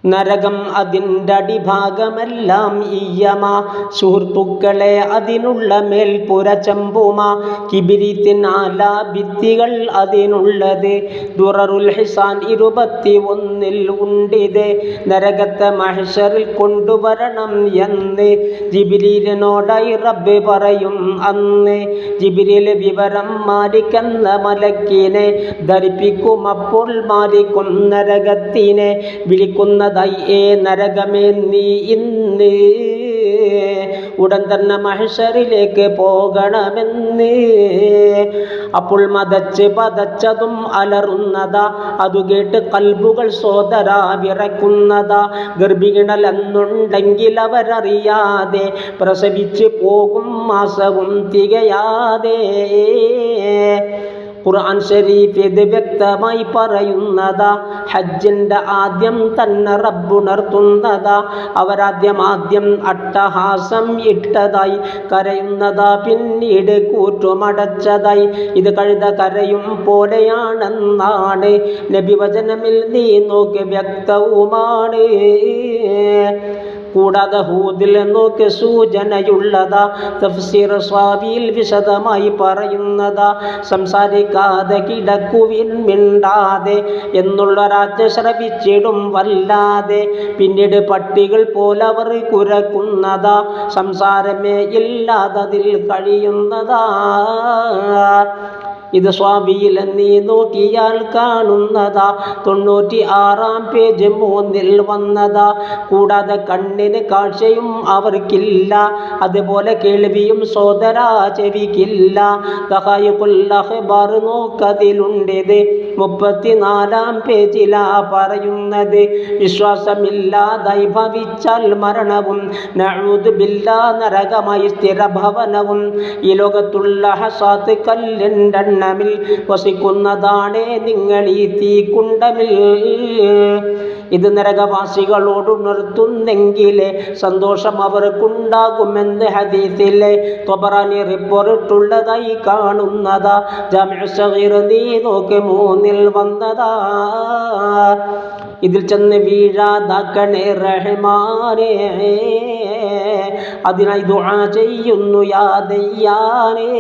നരകം അതിൻ്റെ അടിഭാഗമെല്ലാം ഈയമ, സുഹൃത്തുക്കളെ അതിനുള്ള മേൽപ്പുര ചെമ്പുമ, കിബിരിത്തിനാലാ ഭിത്തികൾ അതിനുള്ളത്, ദുററുൽ ഹിസാൻ 21 ഉണ്ടിത്. നരകത്തെ മഹ്ശറിൽ കൊണ്ടുവരണം എന്ന് ജിബ്രീലിനോടായി റബ്ബ് പറയും അന്ന്. ജിബ്രീൽ വിവരം മാലിക്കെന്ന മലക്കിനെ ധരിപ്പിക്കും. അപ്പോൾ മാലിക്കും നരകത്തിനെ വിളിക്കുന്നത്, നരകമേ നീ ഇന്ന് ഉടൻ തന്നെ മഹ്ശറിലേക്ക് പോകണമെന്ന്. അപ്പോൾ മതച്ച് പതച്ചതും അലറുന്നതാ, അതു കേട്ട് കൽബുകൾ സോദരാ വിറയ്ക്കുന്നതാ. ഗർഭിണികളെന്നുണ്ടെങ്കിൽ അവരറിയാതെ പ്രസവിച്ച് പോകും മാസവും തികയാതെ. ഖുർആൻ ശരീഫ് ഇത് വ്യക്തമായി പറയുന്നതാ. ഹജ്ജിൻ്റെ ആദ്യം തന്നെ റബ്ബുണർത്തുന്നതാ. അവരാദ്യം അട്ടഹാസം ഇട്ടതായി കരയുന്നതാ, പിന്നീട് കൂറ്റുമടച്ചതായി. ഇത് കഴുത കരയും പോലെയാണെന്നാണ് നബിവചനമിൽ നീ നോക്കി വ്യക്തവുമാണ്. കൂടാതെ ഹൂദിൽ നോക്കി സൂചനയുള്ളതാ. തഫ്സീർ സ്വാബിയിൽ വിശദമായി പറയുന്നതാ. സംസാരിക്കാതെ കിടക്കുവിൻ മിണ്ടാതെ എന്നുള്ളൊരാജ്ഞ ശ്രവിച്ചിടും വല്ലാതെ. പിന്നീട് പട്ടികൾ പോലവർ കുരക്കുന്നതാ, സംസാരമേ ഇല്ലാതതിൽ കഴിയുന്നതാ. ഇത് സ്വാബിയിൽ നീ നോക്കിയാൽ കാണുന്നതാ. 96-ാം പേജ് 3 വന്നതാ. കൂടാതെ കണ്ണിന് കാഴ്ചയും അവർക്കില്ല, അതുപോലെ കേൾവിയും സോദരാ ചെവിക്കില്ല. ദഖായിഖുൽ അഖ്ബാർ നോക്കതിലുണ്ടിത്. 34-ാം പേജിലാ പറയുന്നത്. വിശ്വാസമില്ലാതായി ഭവിച്ചാൽ മരണവും, നഊദു ബില്ലാ നരകമായി സ്ഥിരഭവനവും. ഈ ലോകത്തുള്ള ഹസാത്ത് കല്ലിൻ്റെ ിൽ വസിക്കുന്നതാണേ നിങ്ങൾ ഈ തീക്കുണ്ടമിൽ. ഇത് നരകവാസികളോടുണർത്തുന്നെങ്കിലേ സന്തോഷം അവർക്കുണ്ടാകുമെന്ന് ഹദീസിലെ ത്വബറാനി റിപ്പോർട്ടുള്ളതായി കാണുന്നതാ. ജാമിഉ സഗീർ നീ നോക്ക് 3 വന്നതാ. ഇതിൽ ചെന്ന് വീഴാതാക്കണേ റഹ്മാനേ, അതിനായി ദുആ ചെയ്യുന്നു യാ ദയ്യാനേ.